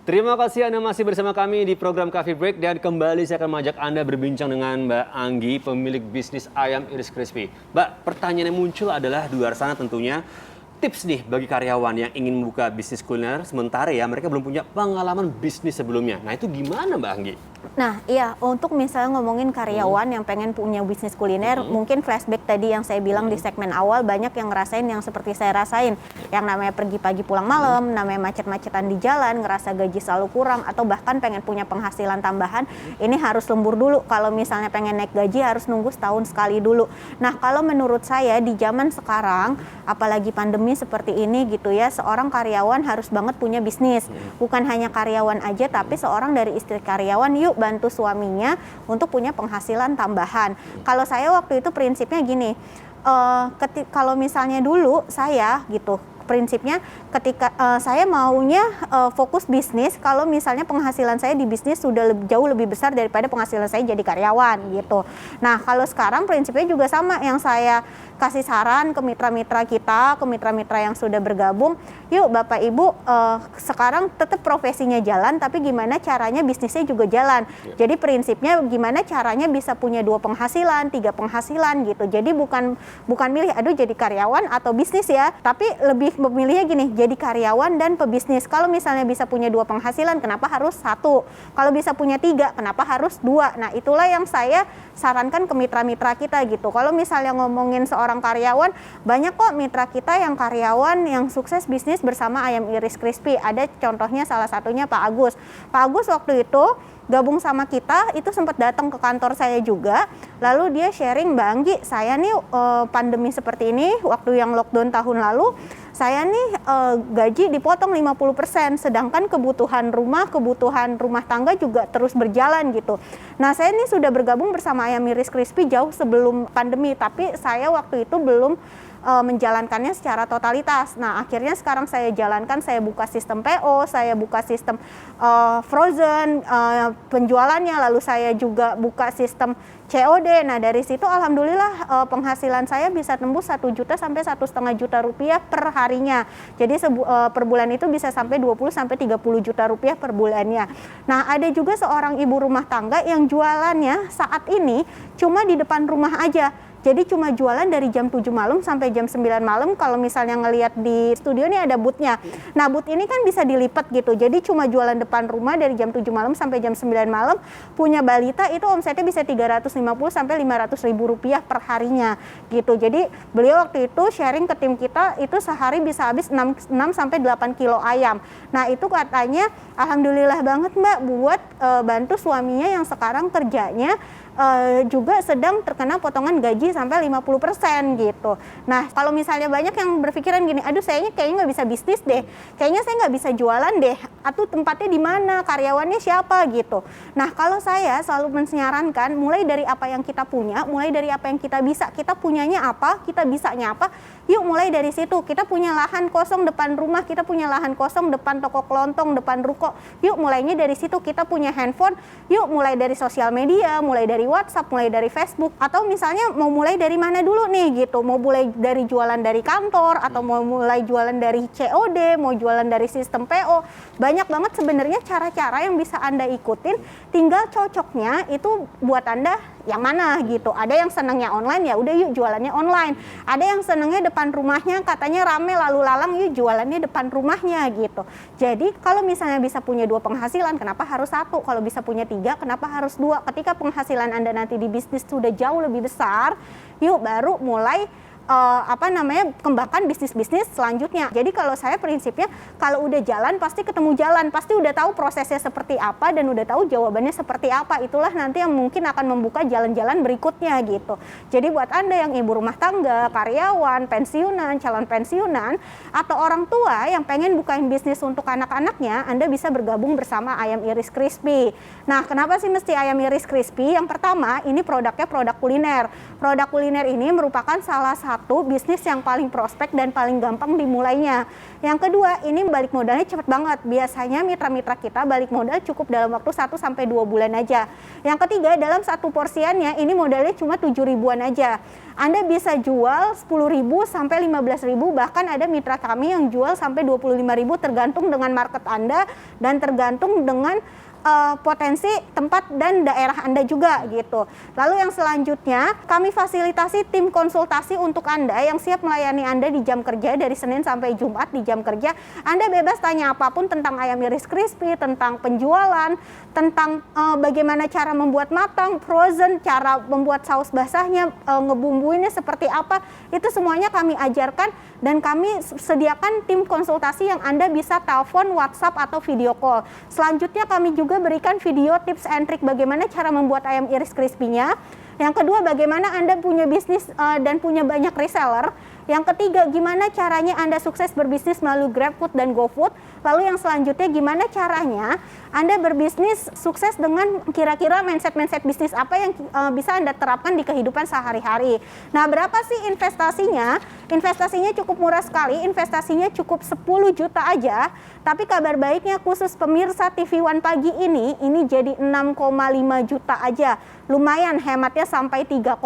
Terima kasih Anda masih bersama kami di program Coffee Break dan kembali saya akan mengajak Anda berbincang dengan Mbak Anggi, pemilik bisnis ayam iris crispy. Mbak, pertanyaan yang muncul adalah di luar sana tentunya tips nih bagi karyawan yang ingin membuka bisnis kuliner sementara ya mereka belum punya pengalaman bisnis sebelumnya. Nah itu gimana Mbak Anggi? Nah, iya, untuk misalnya ngomongin karyawan yang pengen punya bisnis kuliner, mungkin flashback tadi yang saya bilang di segmen awal, banyak yang ngerasain yang seperti saya rasain. Yang namanya pergi pagi pulang malam, namanya macet-macetan di jalan, ngerasa gaji selalu kurang, atau bahkan pengen punya penghasilan tambahan, ini harus lembur dulu. Kalau misalnya pengen naik gaji, harus nunggu setahun sekali dulu. Nah, kalau menurut saya di zaman sekarang, apalagi pandemi seperti ini gitu ya, seorang karyawan harus banget punya bisnis. Bukan hanya karyawan aja, tapi seorang dari istri karyawan, yuk bantu suaminya untuk punya penghasilan tambahan. Kalau saya waktu itu prinsipnya gini, kalau misalnya dulu saya gitu, prinsipnya ketika saya maunya fokus bisnis kalau misalnya penghasilan saya di bisnis sudah jauh lebih besar daripada penghasilan saya jadi karyawan gitu. Nah kalau sekarang prinsipnya juga sama, yang saya kasih saran ke mitra-mitra kita, ke mitra-mitra yang sudah bergabung, yuk Bapak Ibu sekarang tetap profesinya jalan, tapi gimana caranya bisnisnya juga jalan. Jadi prinsipnya gimana caranya bisa punya 2 penghasilan, 3 penghasilan gitu. Jadi bukan milih aduh jadi karyawan atau bisnis ya, tapi lebih memilihnya gini, jadi karyawan dan pebisnis. Kalau misalnya bisa punya 2 penghasilan, kenapa harus 1? Kalau bisa punya 3, kenapa harus 2? Nah itulah yang saya sarankan ke mitra-mitra kita gitu. Kalau misalnya ngomongin seorang karyawan, banyak kok mitra kita yang karyawan yang sukses bisnis bersama ayam iris crispy. Ada contohnya salah satunya Pak Agus. Pak Agus waktu itu gabung sama kita, itu sempat datang ke kantor saya juga, lalu dia sharing, Mbak Anggi, saya nih pandemi seperti ini, waktu yang lockdown tahun lalu, saya nih gaji dipotong 50%, sedangkan kebutuhan rumah tangga juga terus berjalan gitu. Nah saya nih sudah bergabung bersama ayam iris crispy jauh sebelum pandemi, tapi saya waktu itu belum menjalankannya secara totalitas. Nah akhirnya sekarang saya jalankan, saya buka sistem PO, saya buka sistem frozen penjualannya, lalu saya juga buka sistem COD. Nah dari situ alhamdulillah penghasilan saya bisa tembus 1 juta sampai 1,5 juta rupiah per harinya. Jadi per bulan itu bisa sampai 20 sampai 30 juta rupiah per bulannya. Nah ada juga seorang ibu rumah tangga yang jualannya saat ini cuma di depan rumah aja. Jadi cuma jualan dari jam 7 malam sampai jam 9 malam. Kalau misalnya ngelihat di studio nih ada booth-nya. Nah booth ini kan bisa dilipat gitu. Jadi cuma jualan depan rumah dari jam 7 malam sampai jam 9 malam. Punya balita itu omsetnya bisa 350 sampai 500 ribu rupiah per harinya gitu. Jadi beliau waktu itu sharing ke tim kita, itu sehari bisa habis 6 sampai 8 kilo ayam. Nah itu katanya alhamdulillah banget Mbak buat bantu suaminya yang sekarang kerjanya juga sedang terkena potongan gaji sampai 50% gitu. Nah kalau misalnya banyak yang berpikiran gini, aduh kayaknya nggak bisa bisnis deh, kayaknya saya nggak bisa jualan deh, atau tempatnya di mana, karyawannya siapa gitu. Nah kalau saya selalu menyarankan mulai dari apa yang kita punya, mulai dari apa yang kita bisa, kita punyanya apa, kita bisanya apa, yuk mulai dari situ. Kita punya lahan kosong depan rumah, kita punya lahan kosong depan toko kelontong, depan ruko, yuk mulainya dari situ. Kita punya handphone, yuk mulai dari sosial media, mulai dari WhatsApp, mulai dari Facebook, atau misalnya mau mulai dari mana dulu nih gitu, mau mulai dari jualan dari kantor, atau mau mulai jualan dari COD, mau jualan dari sistem PO, banyak banget sebenarnya cara-cara yang bisa Anda ikutin, tinggal cocoknya itu buat Anda yang mana gitu. Ada yang senangnya online, ya udah yuk jualannya online. Ada yang senangnya depan rumahnya, katanya rame lalu lalang, yuk jualannya depan rumahnya gitu. Jadi kalau misalnya bisa punya 2 penghasilan, kenapa harus 1? Kalau bisa punya 3, kenapa harus 2? Ketika penghasilan Anda nanti di bisnis sudah jauh lebih besar, yuk baru mulai kembangkan bisnis-bisnis selanjutnya. Jadi kalau saya prinsipnya kalau udah jalan pasti ketemu jalan, pasti udah tahu prosesnya seperti apa dan udah tahu jawabannya seperti apa. Itulah nanti yang mungkin akan membuka jalan-jalan berikutnya gitu. Jadi buat Anda yang ibu rumah tangga, karyawan, pensiunan, calon pensiunan, atau orang tua yang pengen bukain bisnis untuk anak-anaknya, Anda bisa bergabung bersama ayam iris crispy. Nah, kenapa sih mesti ayam iris crispy? Yang pertama, ini produknya produk kuliner. Produk kuliner ini merupakan salah satu waktu, bisnis yang paling prospek dan paling gampang dimulainya. Yang kedua, ini balik modalnya cepat banget. Biasanya mitra-mitra kita balik modal cukup dalam waktu 1-2 bulan aja. Yang ketiga, dalam satu porsiannya ini modalnya cuma 7 ribuan aja. Anda bisa jual 10.000 sampai 15.000, bahkan ada mitra kami yang jual sampai 25.000 tergantung dengan market Anda dan tergantung dengan potensi tempat dan daerah Anda juga gitu. Lalu yang selanjutnya, kami fasilitasi tim konsultasi untuk Anda yang siap melayani Anda di jam kerja dari Senin sampai Jumat di jam kerja. Anda bebas tanya apapun tentang ayam iris crispy, tentang penjualan, tentang bagaimana cara membuat matang, frozen, cara membuat saus basahnya, ngebumbuinnya seperti apa. Itu semuanya kami ajarkan dan kami sediakan tim konsultasi yang Anda bisa telepon, WhatsApp atau video call. Selanjutnya kami juga berikan video tips and trick bagaimana cara membuat ayam iris crispy-nya. Yang kedua, bagaimana Anda punya bisnis dan punya banyak reseller. Yang ketiga, gimana caranya Anda sukses berbisnis melalui GrabFood dan GoFood. Lalu yang selanjutnya, gimana caranya Anda berbisnis sukses dengan kira-kira mindset-mindset bisnis apa yang bisa Anda terapkan di kehidupan sehari-hari. Nah, berapa sih investasinya? Investasinya cukup murah sekali, investasinya cukup 10 juta aja. Tapi kabar baiknya khusus pemirsa TV One pagi ini jadi 6,5 juta aja. Lumayan hematnya sampai 3,5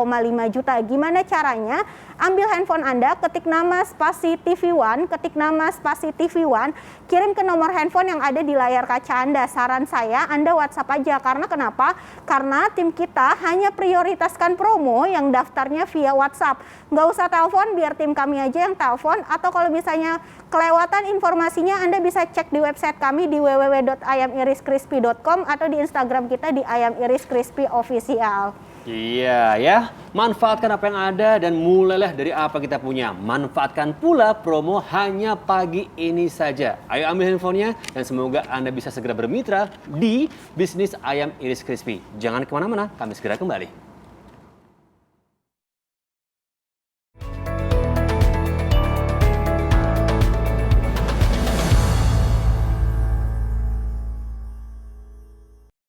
juta. Gimana caranya? Ambil handphone Anda, ketik nama spasi TV One, ketik nama spasi TV One, kirim ke nomor handphone yang ada di layar kaca Anda. Saran saya, Anda WhatsApp aja. Karena kenapa? Karena tim kita hanya prioritaskan promo yang daftarnya via WhatsApp. Nggak usah telepon, biar tim kami aja yang telepon. Atau kalau misalnya kelewatan informasinya, Anda bisa cek di website kami di www.ayamiriscrispy.com atau di Instagram kita di ayamiriscrispy_official. Iya ya, manfaatkan apa yang ada dan mulailah dari apa kita punya. Manfaatkan pula promo hanya pagi ini saja. Ayo ambil handphonenya dan semoga Anda bisa segera bermitra di bisnis ayam iris crispy. Jangan kemana-mana, kami segera kembali.